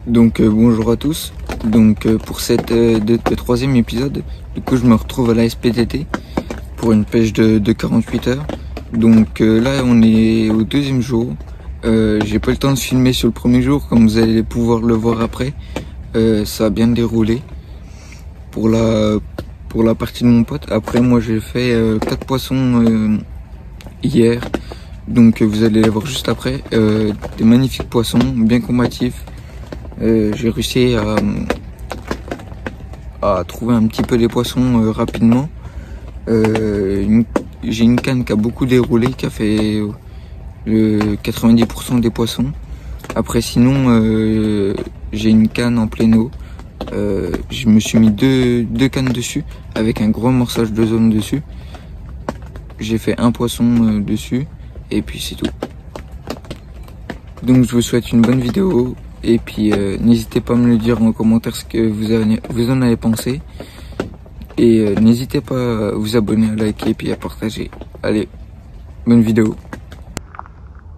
Bonjour à tous. Pour cette le troisième épisode, du coup je me retrouve à la SPTT pour une pêche de 48 heures. Là on est au deuxième jour. J'ai pas le temps de filmer sur le premier jour, comme vous allez pouvoir le voir après. Ça a bien déroulé pour la partie de mon pote. Après moi j'ai fait 4 poissons hier, vous allez les voir juste après. Des magnifiques poissons, bien combatifs. J'ai réussi à trouver un petit peu les poissons rapidement. J'ai une canne qui a beaucoup déroulé, qui a fait le 90% des poissons. Après sinon j'ai une canne en pleine eau. Je me suis mis deux cannes dessus avec un gros morçage de zone dessus. J'ai fait un poisson dessus et puis c'est tout. Donc je vous souhaite une bonne vidéo. Et puis n'hésitez pas à me le dire en commentaire ce que vous en avez pensé. Et n'hésitez pas à vous abonner, à liker et puis à partager. Allez, bonne vidéo.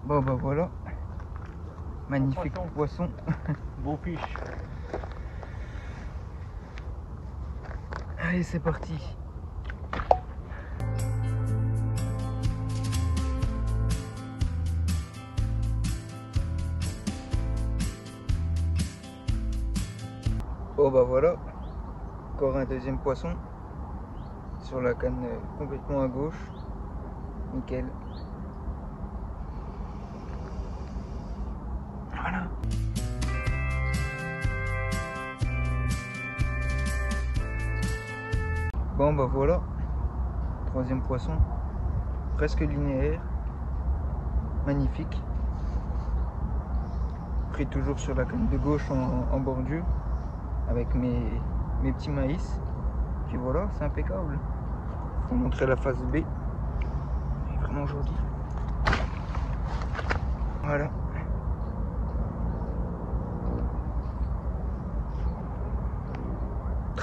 Bon bah voilà. Magnifique poisson. Bon fiche. Allez, c'est parti. Oh bah voilà, encore un deuxième poisson sur la canne complètement à gauche, nickel. Voilà. Bon bah voilà, troisième poisson, presque linéaire, magnifique. Pris toujours sur la canne de gauche en bordure. Avec mes petits maïs. Puis voilà, c'est impeccable. Pour montrer la face B. Il est vraiment joli. Voilà.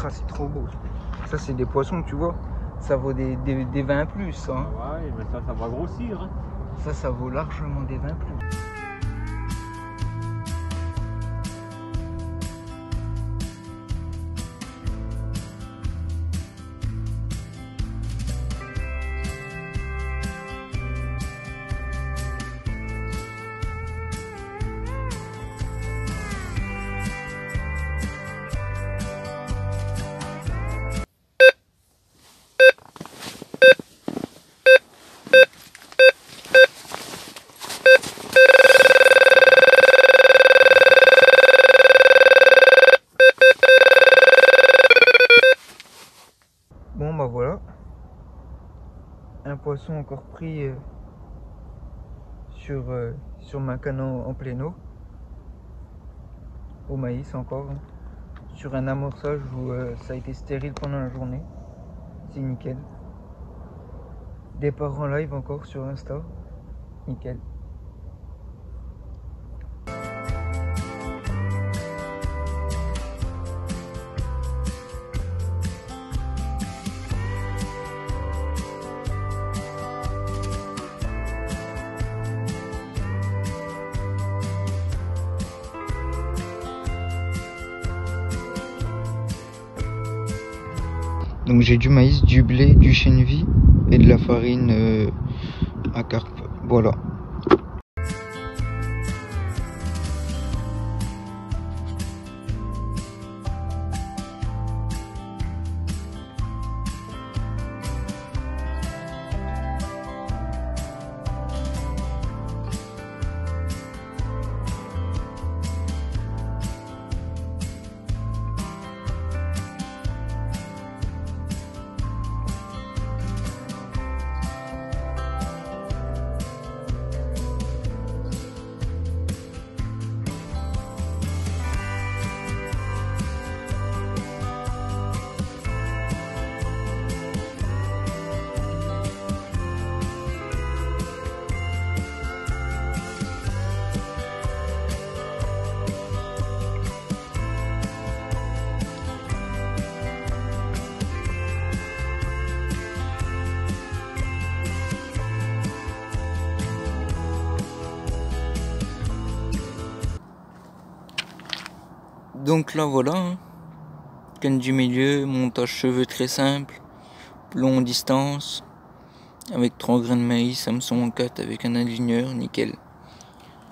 C'est trop beau. Ça c'est des poissons, tu vois. Ça vaut des 20 plus. Hein. Ouais, mais ça va grossir. Hein. Ça vaut largement des 20 plus. Bon bah voilà, un poisson encore pris sur ma canne en pleine eau, au maïs encore, hein. Sur un amorçage où ça a été stérile pendant la journée, c'est nickel. Départ en live encore sur Insta, nickel. Donc j'ai du maïs, du blé, du chènevis et de la farine à carpe. Voilà. Donc là voilà, hein. Canne du milieu, montage cheveux très simple, long distance, avec 3 grains de maïs, Samson 4 avec un aligneur, nickel.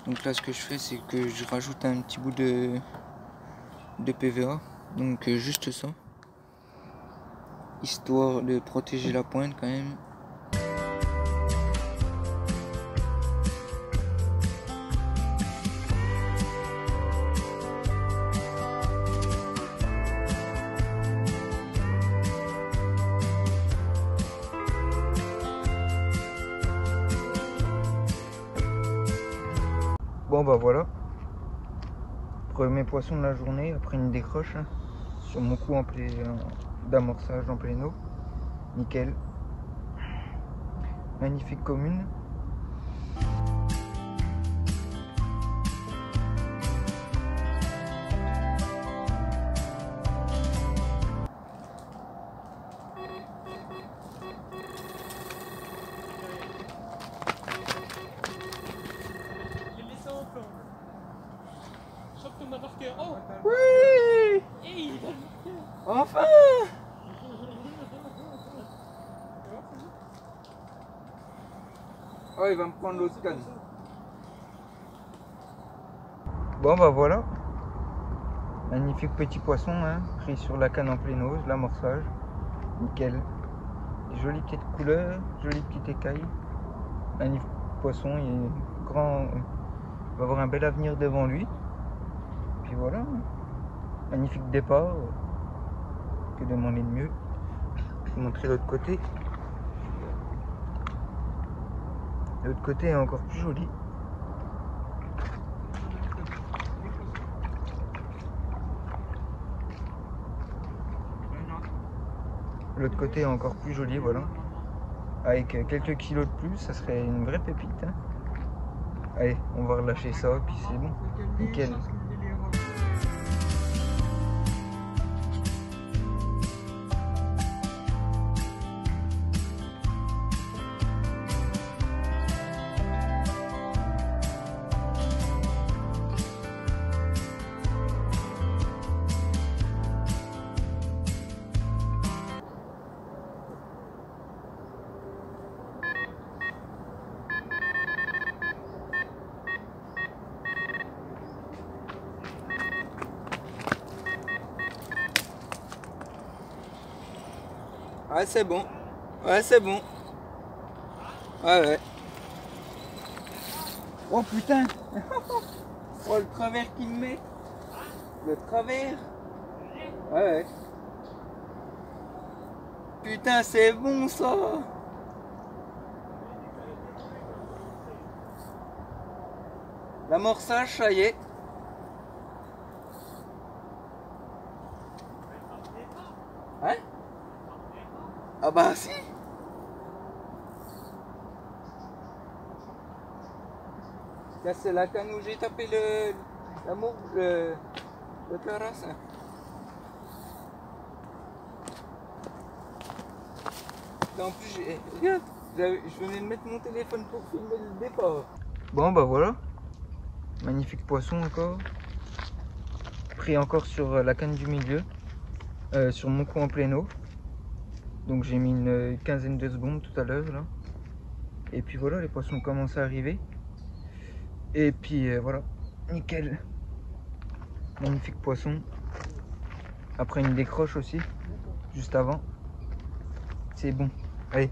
Donc là ce que je fais c'est que je rajoute un petit bout de PVA, donc juste ça, histoire de protéger la pointe quand même. Bon bah voilà, premier poisson de la journée après une décroche hein, sur mon coup d'amorçage en pleine eau, nickel, magnifique commune. Oh Oui, hey, enfin. Oh, il va me prendre l'autre canne. Bon bah voilà, magnifique petit poisson hein, pris sur la canne en pleine eau, l'amorçage, nickel. Jolie petite couleur, jolie petite écaille, magnifique poisson, il est grand, il va avoir un bel avenir devant lui. Puis voilà, magnifique départ, que demander de mieux. Je vais vous montrer l'autre côté. L'autre côté est encore plus joli. L'autre côté est encore plus joli, voilà. Avec quelques kilos de plus, ça serait une vraie pépite. Hein. Allez, on va relâcher ça, puis c'est bon. Nickel. Ouais, c'est bon. Ouais, c'est bon. Ouais, ouais. Oh putain. Oh, le travers qu'il me met. Le travers. Ouais, ouais. Putain, c'est bon ça. L'amorçage, ça y est. Hein? Ah bah si. Là c'est la canne où j'ai tapé le terrasse. Là, en plus regarde, je venais de mettre mon téléphone pour filmer le départ. Bon bah voilà. Magnifique poisson encore. Pris encore sur la canne du milieu. Sur mon coup en pleine eau. Donc j'ai mis une quinzaine de secondes tout à l'heure là. Et puis voilà, les poissons commencent à arriver. Et puis voilà, nickel. Magnifique poisson. Après une décroche aussi, juste avant. C'est bon. Allez.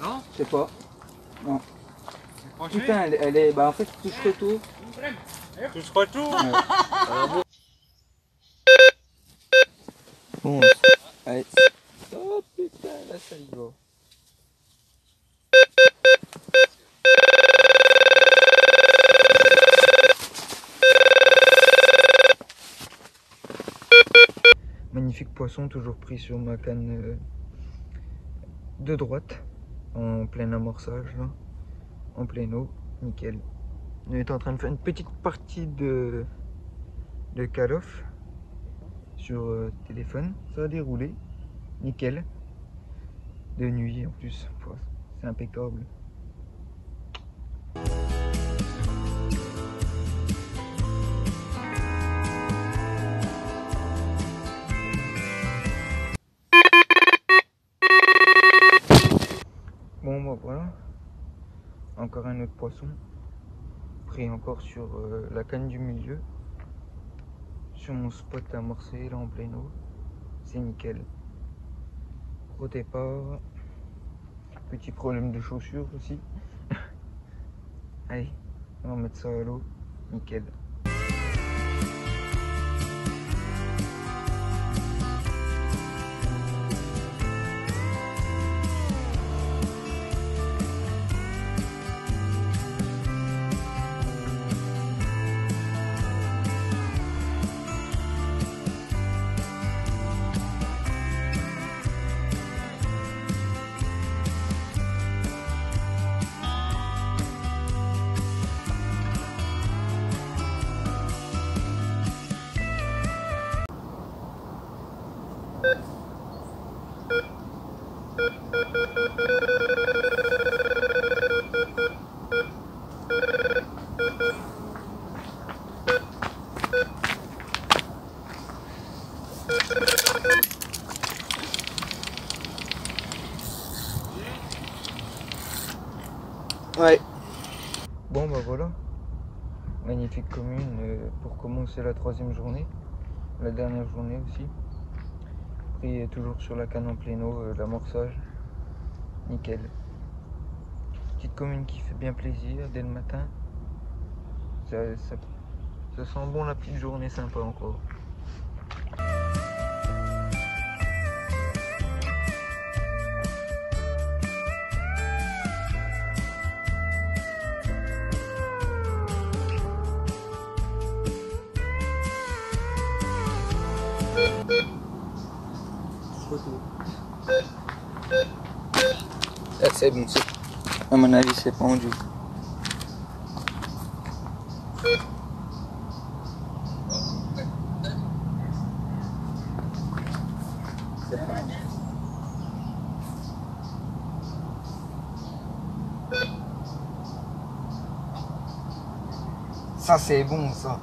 Non? Je sais pas. Non. Franchement, Putain, elle est. Bah en fait, tu touches tout. tu se retournes. Ouais. Bon, allez. Oh putain, là ça y va. Magnifique poisson, toujours pris sur ma canne de droite, en plein amorçage, là, en pleine eau, nickel. On est en train de faire une petite partie de Call of sur téléphone, ça a déroulé, nickel. De nuit en plus, c'est impeccable. Bon bah voilà, encore un autre poisson, pris encore sur la canne du milieu, sur mon spot amorcé là en pleine eau, c'est nickel. Au départ, petit problème de chaussures aussi. Allez, on va mettre ça à l'eau, nickel. Ouais. Bon bah voilà, magnifique commune pour commencer la 3e journée, la dernière journée aussi. Pris toujours sur la canne en pleine eau, l'amorçage, nickel. Petite commune qui fait bien plaisir dès le matin. Ça sent bon la petite journée sympa encore. Là c'est bon, à mon avis c'est pendu. Ça c'est bon ça.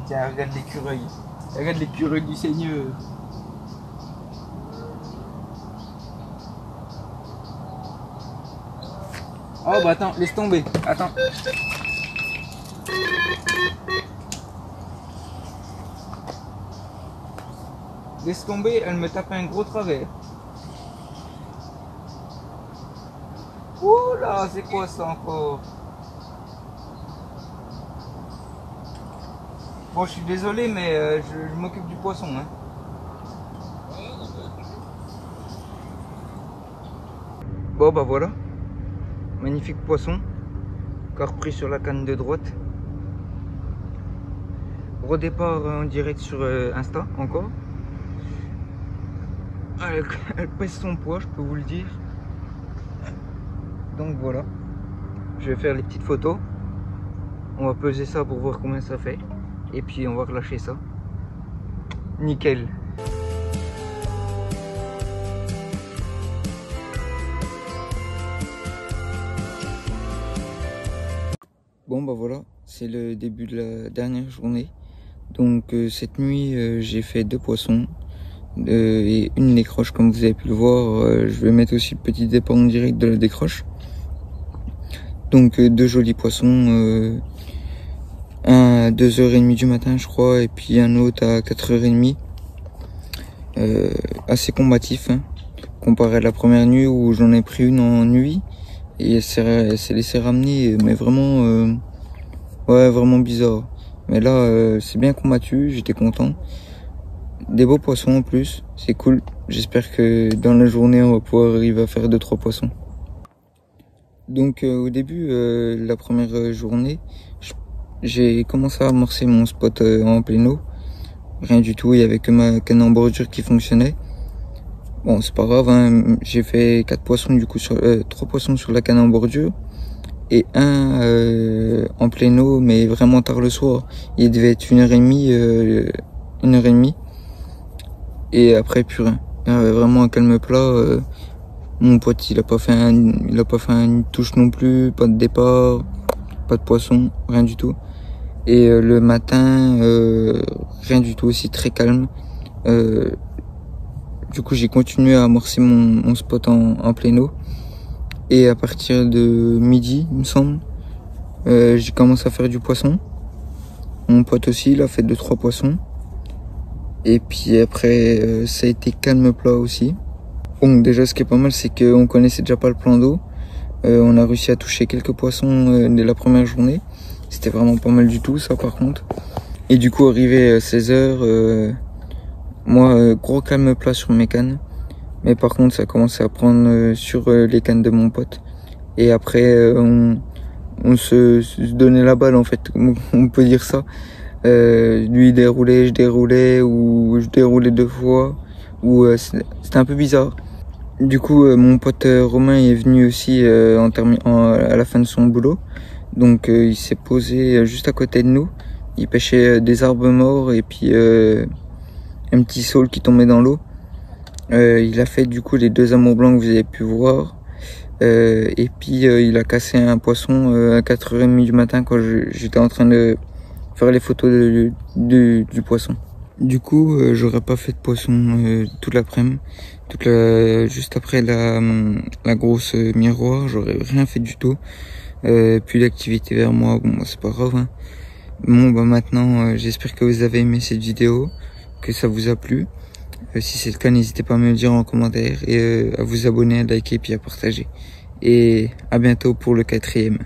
Tiens, regarde l'écureuil. Regarde l'écureuil du Seigneur. Oh bah attends, laisse tomber. Attends. Laisse tomber, elle me tape un gros travers. Ouh là, c'est quoi ça encore? Bon, je suis désolé, mais je m'occupe du poisson. Hein. Bon bah voilà. Magnifique poisson. Encore pris sur la canne de droite. Redépart en direct sur Insta encore. Elle pèse son poids, je peux vous le dire. Donc voilà. Je vais faire les petites photos. On va peser ça pour voir combien ça fait. Et puis on va relâcher ça. Nickel. Bon bah voilà, c'est le début de la dernière journée. Donc cette nuit j'ai fait 2 poissons et une décroche comme vous avez pu le voir. Je vais mettre aussi le petit départ en direct de la décroche. Donc 2 jolis poissons, un à 2h30 du matin je crois et puis un autre à 4h30. Assez combatif, hein. comparé à la première nuit où j'en ai pris une en nuit et elle s'est laissée ramener, mais vraiment, ouais, vraiment bizarre. Mais là, c'est bien combattu, j'étais content. Des beaux poissons en plus, c'est cool. J'espère que dans la journée, on va pouvoir arriver à faire 2-3 poissons. Donc au début, la première journée, j'ai commencé à amorcer mon spot en pleine eau. Rien du tout, il y avait que ma canne en bordure qui fonctionnait. Bon, c'est pas grave, hein. J'ai fait 4 poissons du coup, 3 poissons sur la canne en bordure et un en pleine eau, mais vraiment tard le soir. Il devait être 1h30, 1h30. Et après plus rien. Il y avait vraiment un calme plat. Mon pote, il a pas fait une touche non plus, pas de départ, pas de poisson, rien du tout. Et le matin, rien du tout, aussi très calme. Du coup, j'ai continué à amorcer mon spot en pleine eau. Et à partir de midi, il me semble, j'ai commencé à faire du poisson. Mon pote aussi, il a fait 2-3 poissons. Et puis après, ça a été calme plat aussi. Bon, déjà, ce qui est pas mal, c'est qu'on connaissait déjà pas le plan d'eau. On a réussi à toucher quelques poissons dès la première journée. C'était vraiment pas mal du tout, ça, par contre. Et du coup, arrivé à 16h, moi, gros calme plat sur mes cannes. Mais par contre, ça a commencé à prendre sur les cannes de mon pote. Et après, on se donnait la balle, en fait. On peut dire ça. Lui, il déroulait, je déroulais, ou je déroulais 2 fois. Ou c'était un peu bizarre. Du coup, mon pote Romain est venu aussi à la fin de son boulot. Donc, il s'est posé juste à côté de nous. Il pêchait des arbres morts et puis un petit saule qui tombait dans l'eau. Il a fait du coup les 2 amours blancs que vous avez pu voir. Et puis, il a cassé un poisson à 4h30 du matin quand j'étais en train de faire les photos du poisson. Du coup, j'aurais pas fait de poisson toute l'après-midi. Juste après la grosse miroir, j'aurais rien fait du tout. Plus d'activité vers moi, bon, c'est pas grave. Hein. Bon, bah maintenant, j'espère que vous avez aimé cette vidéo, que ça vous a plu. Si c'est le cas, n'hésitez pas à me le dire en commentaire et à vous abonner, à liker et puis à partager. Et à bientôt pour le 4e.